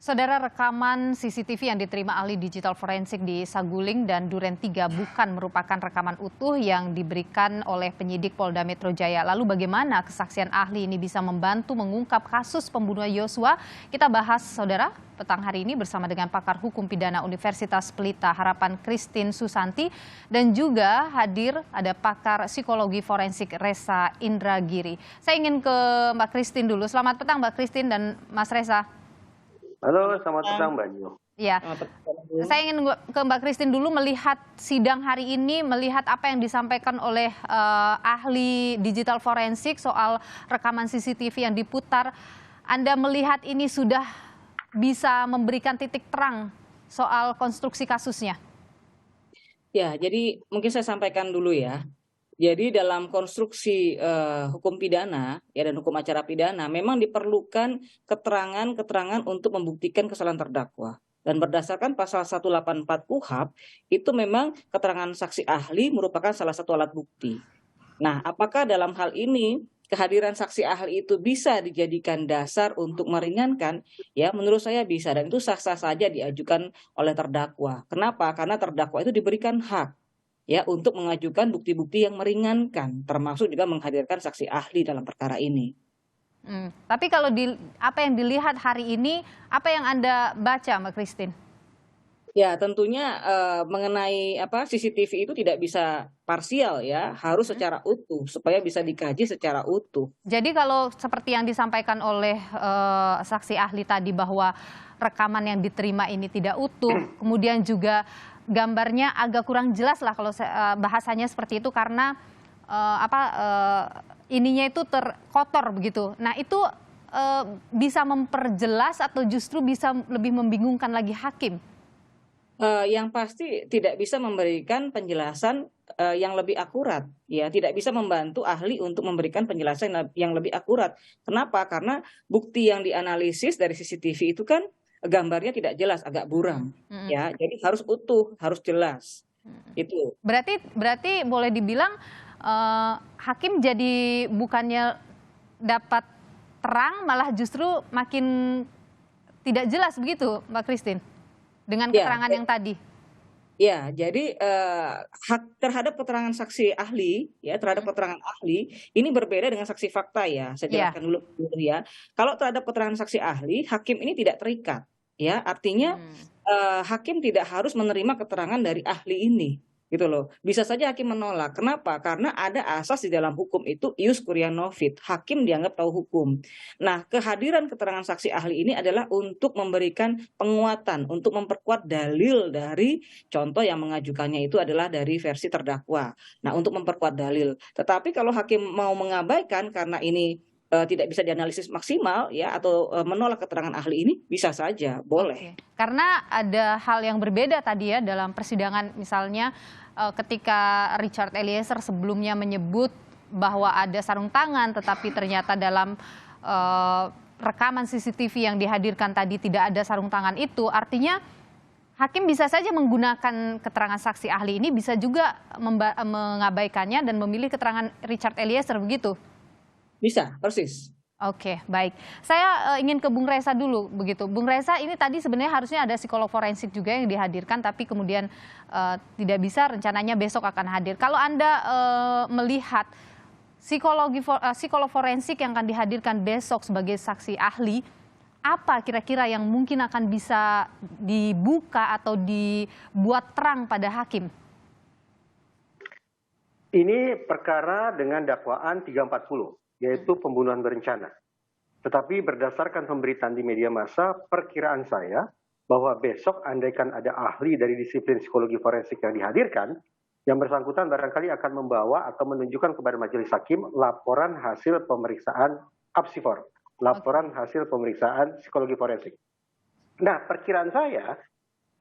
Saudara, rekaman CCTV yang diterima ahli digital forensik di Saguling dan Duren 3 bukan merupakan rekaman utuh yang diberikan oleh penyidik Polda Metro Jaya. Lalu bagaimana kesaksian ahli ini bisa membantu mengungkap kasus pembunuhan Yosua? Kita bahas, saudara, petang hari ini bersama dengan pakar hukum pidana Universitas Pelita Harapan Christine Susanti, dan juga hadir ada pakar psikologi forensik Reza Indragiri. Saya ingin ke Mbak Christine dulu. Selamat petang Mbak Christine dan Mas Reza. Halo, selamat petang Mbak Nyo. Ya, saya ingin ke Mbak Christine dulu, melihat sidang hari ini, melihat apa yang disampaikan oleh ahli digital forensik soal rekaman CCTV yang diputar. Anda melihat ini sudah bisa memberikan titik terang soal konstruksi kasusnya? Ya, jadi mungkin saya sampaikan dulu ya. Jadi dalam konstruksi hukum pidana ya dan hukum acara pidana memang diperlukan keterangan-keterangan untuk membuktikan kesalahan terdakwa. Dan berdasarkan pasal 184 KUHP itu memang keterangan saksi ahli merupakan salah satu alat bukti. Nah, apakah dalam hal ini kehadiran saksi ahli itu bisa dijadikan dasar untuk meringankan? Ya, menurut saya bisa, dan itu sah-sah saja diajukan oleh terdakwa. Kenapa? Karena terdakwa itu diberikan hak ya untuk mengajukan bukti-bukti yang meringankan, termasuk juga menghadirkan saksi ahli dalam perkara ini. Tapi kalau apa yang dilihat hari ini, apa yang Anda baca, Mbak Christine? Ya, tentunya mengenai CCTV itu tidak bisa parsial ya, harus secara utuh supaya bisa dikaji secara utuh. Jadi kalau seperti yang disampaikan oleh saksi ahli tadi bahwa rekaman yang diterima ini tidak utuh, kemudian juga gambarnya agak kurang jelas lah kalau bahasanya seperti itu karena ininya itu terkotor begitu. Nah, itu bisa memperjelas atau justru bisa lebih membingungkan lagi hakim? Yang pasti tidak bisa memberikan penjelasan yang lebih akurat, ya tidak bisa membantu ahli untuk memberikan penjelasan yang lebih akurat. Kenapa? Karena bukti yang dianalisis dari CCTV itu kan gambarnya tidak jelas, agak buram, ya. Jadi harus utuh, harus jelas. Itu. Berarti boleh dibilang hakim jadi bukannya dapat terang, malah justru makin tidak jelas begitu, Mbak Christine, dengan keterangan yang tadi. Ya, jadi hak terhadap keterangan saksi ahli, ya terhadap keterangan ahli ini berbeda dengan saksi fakta ya. Saya jelaskan dulu ya. Kalau terhadap keterangan saksi ahli, hakim ini tidak terikat, ya. Artinya hakim tidak harus menerima keterangan dari ahli ini, gitu loh. Bisa saja hakim menolak. Kenapa? Karena ada asas di dalam hukum itu ius curia novit. Hakim dianggap tahu hukum. Nah, kehadiran keterangan saksi ahli ini adalah untuk memberikan penguatan, untuk memperkuat dalil dari contoh yang mengajukannya itu adalah dari versi terdakwa. Nah, untuk memperkuat dalil. Tetapi kalau hakim mau mengabaikan karena ini tidak bisa dianalisis maksimal ya atau menolak keterangan ahli ini, bisa saja, boleh. Karena ada hal yang berbeda tadi ya dalam persidangan, misalnya ketika Richard Eliezer sebelumnya menyebut bahwa ada sarung tangan, tetapi ternyata dalam rekaman CCTV yang dihadirkan tadi tidak ada sarung tangan itu, artinya hakim bisa saja menggunakan keterangan saksi ahli ini, bisa juga mengabaikannya dan memilih keterangan Richard Eliezer, begitu? Bisa, persis. Oke, baik. Saya ingin ke Bung Reza dulu, begitu. Bung Reza, ini tadi sebenarnya harusnya ada psikolog forensik juga yang dihadirkan, tapi kemudian tidak bisa, rencananya besok akan hadir. Kalau Anda melihat psikolog forensik yang akan dihadirkan besok sebagai saksi ahli, apa kira-kira yang mungkin akan bisa dibuka atau dibuat terang pada hakim? Ini perkara dengan dakwaan 340. Yaitu pembunuhan berencana. Tetapi berdasarkan pemberitaan di media massa, perkiraan saya bahwa besok andaikan ada ahli dari disiplin psikologi forensik yang dihadirkan, yang bersangkutan barangkali akan membawa atau menunjukkan kepada majelis hakim laporan hasil pemeriksaan apsifor, laporan hasil pemeriksaan psikologi forensik. Nah, perkiraan saya,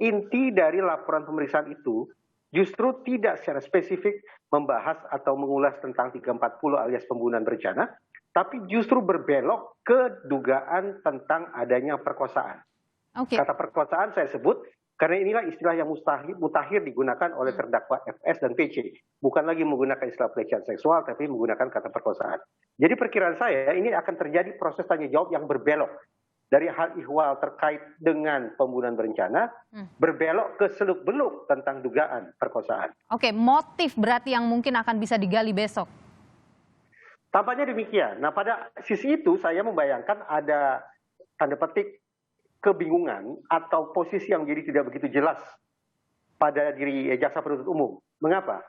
inti dari laporan pemeriksaan itu justru tidak secara spesifik membahas atau mengulas tentang 340 alias pembunuhan berencana, tapi justru berbelok ke dugaan tentang adanya perkosaan. Kata perkosaan saya sebut karena inilah istilah yang mutakhir digunakan oleh terdakwa FS dan PC. Bukan lagi menggunakan istilah pelecehan seksual, tapi menggunakan kata perkosaan. Jadi perkiraan saya ini akan terjadi proses tanya jawab yang berbelok. dari hal ihwal terkait dengan pembunuhan berencana berbelok ke seluk-beluk tentang dugaan perkosaan. Oke, motif berarti yang mungkin akan bisa digali besok. Tampaknya demikian. Nah, pada sisi itu saya membayangkan ada tanda petik kebingungan atau posisi yang jadi tidak begitu jelas pada diri jaksa penuntut umum. Mengapa?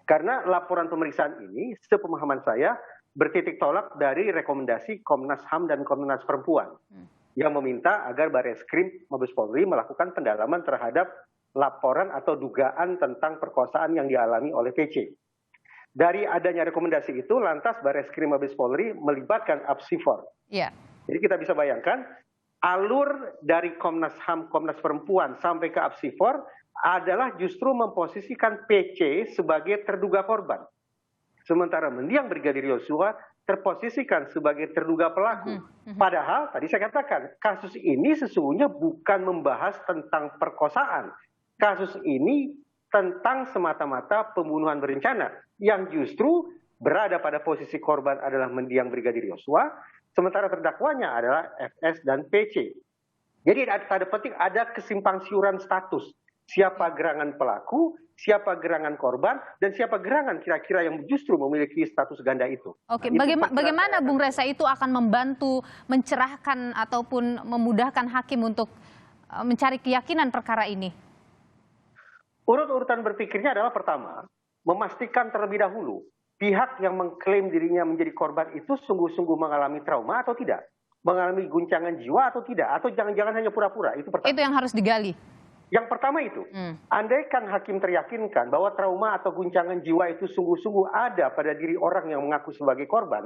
Karena laporan pemeriksaan ini, sepemahaman saya, bertitik tolak dari rekomendasi Komnas HAM dan Komnas Perempuan yang meminta agar Barreskrim Mabes Polri melakukan pendalaman terhadap laporan atau dugaan tentang perkosaan yang dialami oleh PC. Dari adanya rekomendasi itu, lantas Barreskrim Mabes Polri melibatkan Apsifor. Yeah. Jadi kita bisa bayangkan alur dari Komnas HAM, Komnas Perempuan sampai ke Apsifor adalah justru memposisikan PC sebagai terduga korban. Sementara mendiang Brigadir Yosua terposisikan sebagai terduga pelaku. Padahal tadi saya katakan kasus ini sesungguhnya bukan membahas tentang perkosaan. Kasus ini tentang semata-mata pembunuhan berencana yang justru berada pada posisi korban adalah mendiang Brigadir Yosua, sementara terdakwanya adalah FS dan PC. Jadi tanda petik ada kesimpang siuran status. Siapa gerangan pelaku, siapa gerangan korban, dan siapa gerangan kira-kira yang justru memiliki status ganda itu. Oke, Nah, bagaimana Bung Reza itu akan membantu mencerahkan ataupun memudahkan hakim untuk mencari keyakinan perkara ini? Urut-urutan berpikirnya adalah pertama, memastikan terlebih dahulu pihak yang mengklaim dirinya menjadi korban itu sungguh-sungguh mengalami trauma atau tidak, mengalami guncangan jiwa atau tidak, atau jangan-jangan hanya pura-pura. Itu pertama. Itu yang harus digali. Yang pertama itu, andaikan hakim teryakinkan bahwa trauma atau guncangan jiwa itu sungguh-sungguh ada pada diri orang yang mengaku sebagai korban,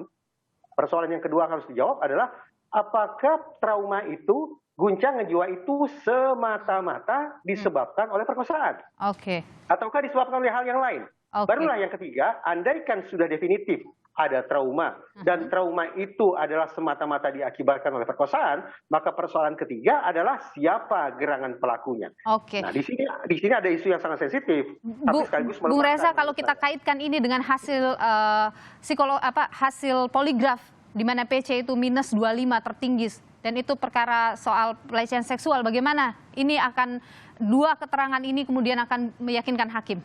persoalan yang kedua harus dijawab adalah apakah trauma itu, guncangan jiwa itu semata-mata disebabkan oleh perkosaan? Oke. Ataukah disebabkan oleh hal yang lain? Oke. Barulah yang ketiga, andaikan sudah definitif ada trauma dan trauma itu adalah semata-mata diakibatkan oleh perkosaan, maka persoalan ketiga adalah siapa gerangan pelakunya. Oke. Nah, di sini ada isu yang sangat sensitif. Tapi sekaligus Bung Reza, kalau kita kaitkan ini dengan hasil hasil poligraf di mana PC itu minus 25 tertinggi dan itu perkara soal pelecehan seksual, bagaimana ini akan dua keterangan ini kemudian akan meyakinkan hakim?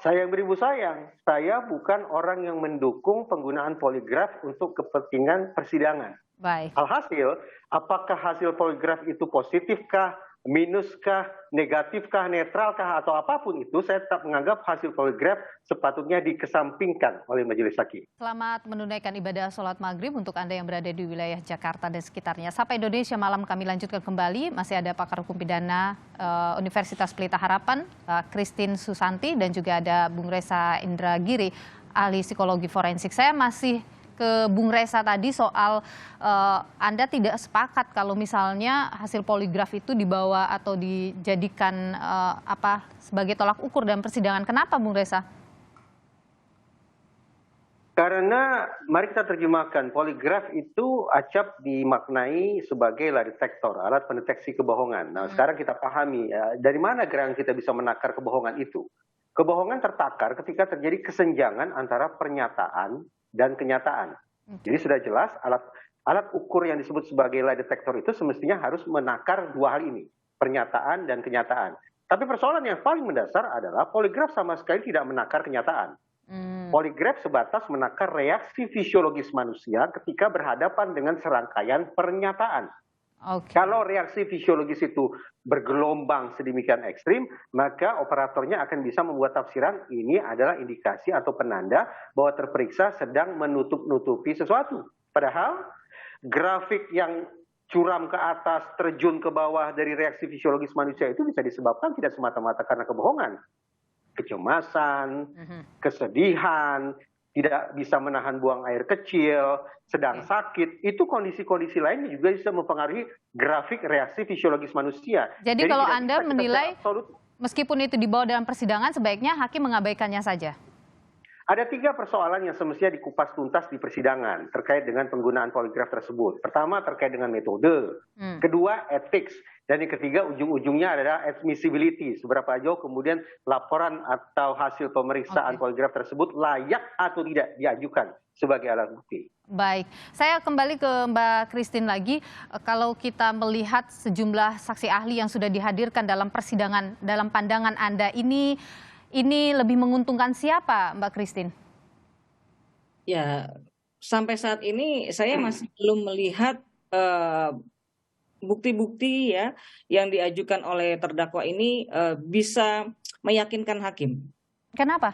Sayang beribu sayang, saya bukan orang yang mendukung penggunaan poligraf untuk kepentingan persidangan. Baik. Alhasil, apakah hasil poligraf itu positifkah, minuskah, negatifkah, netralkah, atau apapun itu, saya tetap menganggap hasil poligraf sepatutnya dikesampingkan oleh majelis hakim. Selamat menunaikan ibadah sholat maghrib untuk Anda yang berada di wilayah Jakarta dan sekitarnya. Sapa Indonesia malam kami lanjutkan kembali. Masih ada pakar hukum pidana Universitas Pelita Harapan, Christine Susanti, dan juga ada Bung Reza Indragiri, ahli psikologi forensik. Saya masih ke Bung Reza tadi soal Anda tidak sepakat kalau misalnya hasil poligraf itu dibawa atau dijadikan sebagai tolak ukur dalam persidangan. Kenapa Bung Reza? Karena mari kita terjemahkan, poligraf itu acap dimaknai sebagai lie detector, alat pendeteksi kebohongan. Nah, sekarang kita pahami dari mana gerangan kita bisa menakar kebohongan itu. Kebohongan tertakar ketika terjadi kesenjangan antara pernyataan dan kenyataan. Jadi sudah jelas alat ukur yang disebut sebagai lie detector itu semestinya harus menakar dua hal ini, pernyataan dan kenyataan. Tapi persoalan yang paling mendasar adalah poligraf sama sekali tidak menakar kenyataan. Poligraf sebatas menakar reaksi fisiologis manusia ketika berhadapan dengan serangkaian pernyataan. Okay. Kalau reaksi fisiologis itu bergelombang sedemikian ekstrim, maka operatornya akan bisa membuat tafsiran ini adalah indikasi atau penanda bahwa terperiksa sedang menutup-nutupi sesuatu. Padahal grafik yang curam ke atas, terjun ke bawah dari reaksi fisiologis manusia itu bisa disebabkan tidak semata-mata karena kebohongan. Kecemasan, kesedihan, tidak bisa menahan buang air kecil, sedang sakit, itu kondisi-kondisi lain juga bisa mempengaruhi grafik reaksi fisiologis manusia. Jadi kalau Anda menilai, meskipun itu dibawa dalam persidangan, sebaiknya hakim mengabaikannya saja? Ada 3 persoalan yang semestinya dikupas tuntas di persidangan terkait dengan penggunaan poligraf tersebut. Pertama, terkait dengan metode. Kedua, ethics. Dan yang ketiga, ujung-ujungnya adalah admissibility. Seberapa jauh kemudian laporan atau hasil pemeriksaan poligraf tersebut layak atau tidak diajukan sebagai alat bukti. Baik, saya kembali ke Mbak Christine lagi. Kalau kita melihat sejumlah saksi ahli yang sudah dihadirkan dalam persidangan, dalam pandangan Anda ini lebih menguntungkan siapa, Mbak Christine? Ya, sampai saat ini saya masih belum melihat bukti-bukti ya yang diajukan oleh terdakwa ini bisa meyakinkan hakim. Kenapa?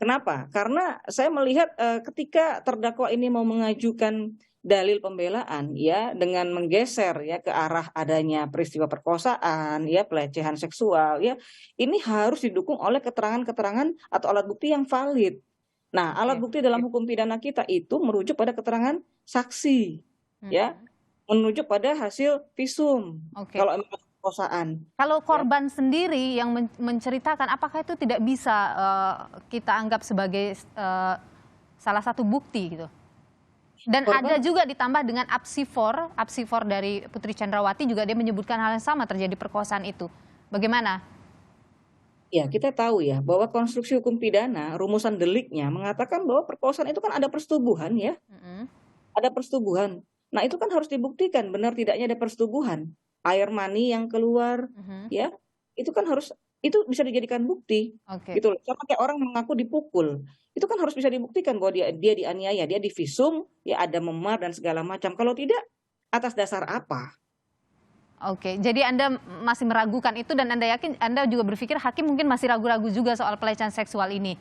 Kenapa? Karena saya melihat ketika terdakwa ini mau mengajukan dalil pembelaan ya dengan menggeser ya ke arah adanya peristiwa perkosaan ya pelecehan seksual ya ini harus didukung oleh keterangan-keterangan atau alat bukti yang valid. Nah, alat Oke. bukti dalam hukum pidana kita itu merujuk pada keterangan saksi ya, merujuk pada hasil visum. Oke. Kalau memang perkosaan. Kalau Ya. korban sendiri yang menceritakan, apakah itu tidak bisa kita anggap sebagai salah satu bukti gitu? Dan ada Korban juga ditambah dengan apsifor dari Putri Chandrawati juga dia menyebutkan hal yang sama terjadi perkosaan itu. Bagaimana? Ya, kita tahu ya bahwa konstruksi hukum pidana, rumusan deliknya mengatakan bahwa perkosaan itu kan ada persetubuhan ya, Mm-mm. ada persetubuhan. Nah, itu kan harus dibuktikan benar tidaknya ada persetubuhan. Air mani yang keluar, Mhm. ya, itu kan harus itu bisa dijadikan bukti, Oke. gitu loh. Sama kayak orang mengaku dipukul, itu kan harus bisa dibuktikan bahwa dia dianiaya, dia divisum, ya ada memar dan segala macam. Kalau tidak, atas dasar apa? Oke, jadi Anda masih meragukan itu dan Anda yakin Anda juga berpikir hakim mungkin masih ragu-ragu juga soal pelecehan seksual ini.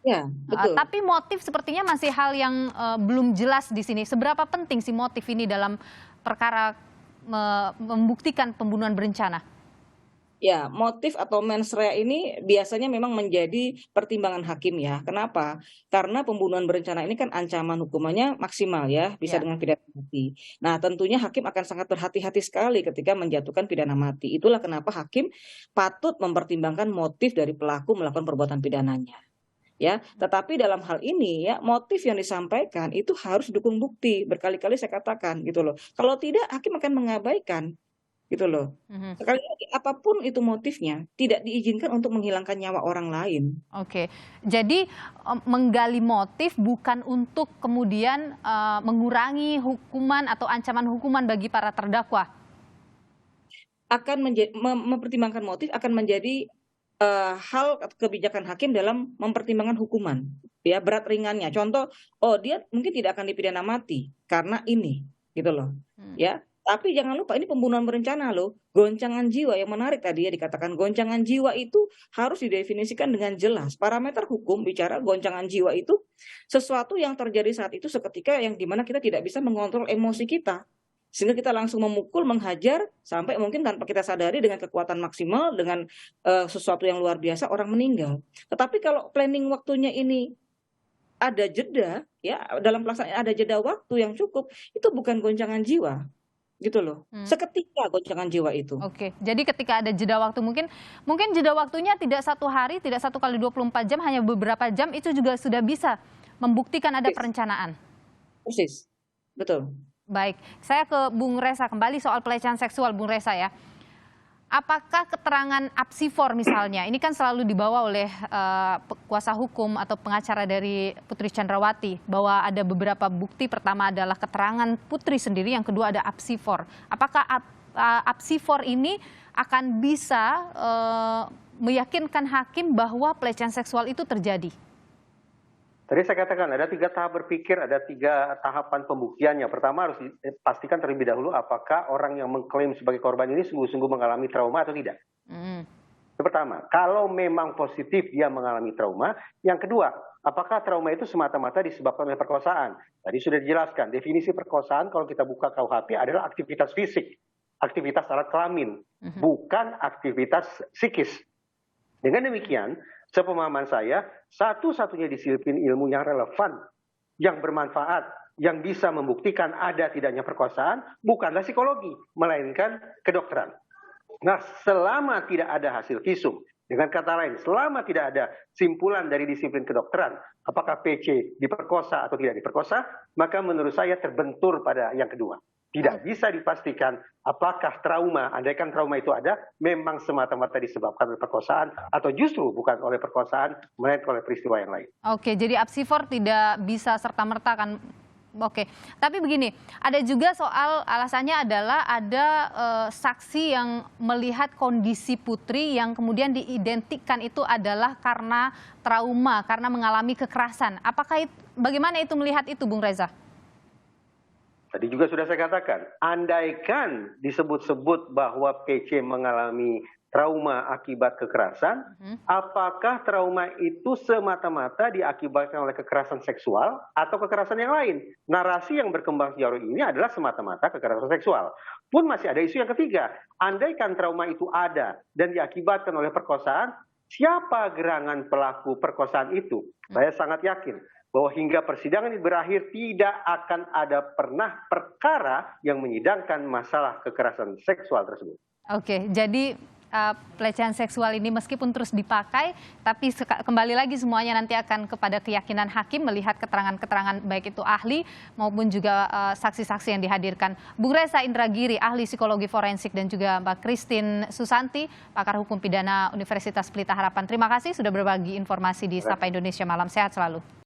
Ya, betul. Tapi motif sepertinya masih hal yang belum jelas di sini. Seberapa penting sih motif ini dalam perkara membuktikan pembunuhan berencana? Ya, motif atau mens rea ini biasanya memang menjadi pertimbangan hakim ya. Kenapa? Karena pembunuhan berencana ini kan ancaman hukumannya maksimal ya, bisa Ya. dengan pidana mati. Nah, tentunya hakim akan sangat berhati-hati sekali ketika menjatuhkan pidana mati. Itulah kenapa hakim patut mempertimbangkan motif dari pelaku melakukan perbuatan pidananya. Ya, tetapi dalam hal ini ya motif yang disampaikan itu harus didukung bukti. Berkali-kali saya katakan gitu loh. Kalau tidak hakim akan mengabaikan gitu loh. Mhm. Sekali lagi apapun itu motifnya tidak diizinkan untuk menghilangkan nyawa orang lain. Oke, jadi menggali motif bukan untuk kemudian mengurangi hukuman atau ancaman hukuman bagi para terdakwa. Akan mempertimbangkan motif akan menjadi hal kebijakan hakim dalam mempertimbangkan hukuman ya berat ringannya. Contoh, oh dia mungkin tidak akan dipidana mati karena ini gitu loh. Ya, tapi jangan lupa ini pembunuhan berencana loh. Goncangan jiwa yang menarik tadi ya dikatakan goncangan jiwa itu harus didefinisikan dengan jelas. Parameter hukum bicara goncangan jiwa itu sesuatu yang terjadi saat itu seketika yang dimana kita tidak bisa mengontrol emosi kita. Sehingga kita langsung memukul, menghajar sampai mungkin tanpa kita sadari dengan kekuatan maksimal dengan sesuatu yang luar biasa orang meninggal. Tetapi kalau planning waktunya ini ada jeda ya dalam pelaksanaan ada jeda waktu yang cukup itu bukan goncangan jiwa gitu loh. Seketika goncangan jiwa itu. Oke, jadi ketika ada jeda waktu mungkin jeda waktunya tidak 1 hari, tidak 1 kali 24 jam, hanya beberapa jam itu juga sudah bisa membuktikan ada perencanaan. Persis, betul. Baik, saya ke Bung Reza kembali soal pelecehan seksual, Bung Reza ya. Apakah keterangan apsifor misalnya, ini kan selalu dibawa oleh kuasa hukum atau pengacara dari Putri Chandrawati, bahwa ada beberapa bukti, pertama adalah keterangan Putri sendiri, yang kedua ada apsifor. Apakah apsifor ini akan bisa meyakinkan hakim bahwa pelecehan seksual itu terjadi? Tadi saya katakan ada 3 tahap berpikir, ada 3 tahapan pembuktiannya. Pertama harus dipastikan terlebih dahulu apakah orang yang mengklaim sebagai korban ini sungguh-sungguh mengalami trauma atau tidak. Itu pertama, kalau memang positif dia mengalami trauma. Yang kedua, apakah trauma itu semata-mata disebabkan oleh perkosaan? Tadi sudah dijelaskan, definisi perkosaan kalau kita buka KUHP adalah aktivitas fisik, aktivitas alat kelamin, bukan aktivitas psikis. Dengan demikian, sepemahaman saya, satu-satunya disiplin ilmu yang relevan, yang bermanfaat, yang bisa membuktikan ada tidaknya perkosaan, bukanlah psikologi, melainkan kedokteran. Nah, selama tidak ada hasil visum, dengan kata lain, selama tidak ada simpulan dari disiplin kedokteran, apakah PC diperkosa atau tidak diperkosa, maka menurut saya terbentur pada yang kedua. Tidak bisa dipastikan apakah trauma, andaikan trauma itu ada, memang semata-mata disebabkan oleh perkosaan atau justru bukan oleh perkosaan, melainkan oleh peristiwa yang lain. Oke, jadi apsifor tidak bisa serta-merta kan. Oke, tapi begini, ada juga soal alasannya adalah ada saksi yang melihat kondisi Putri yang kemudian diidentikan itu adalah karena trauma, karena mengalami kekerasan. Bagaimana itu melihat itu, Bung Reza? Tadi juga sudah saya katakan, andaikan disebut-sebut bahwa PC mengalami trauma akibat kekerasan, apakah trauma itu semata-mata diakibatkan oleh kekerasan seksual atau kekerasan yang lain? Narasi yang berkembang sejauh ini adalah semata-mata kekerasan seksual. Pun masih ada isu yang ketiga, andaikan trauma itu ada dan diakibatkan oleh perkosaan, siapa gerangan pelaku perkosaan itu? Saya sangat yakin bahwa hingga persidangan ini berakhir tidak akan ada pernah perkara yang menyidangkan masalah kekerasan seksual tersebut. Oke, jadi pelecehan seksual ini meskipun terus dipakai, tapi kembali lagi semuanya nanti akan kepada keyakinan hakim melihat keterangan-keterangan baik itu ahli maupun juga saksi-saksi yang dihadirkan. Bung Reza Indragiri, ahli psikologi forensik, dan juga Mbak Christine Susanti, pakar hukum pidana Universitas Pelita Harapan. Terima kasih sudah berbagi informasi di Sapa Indonesia Malam. Sehat selalu.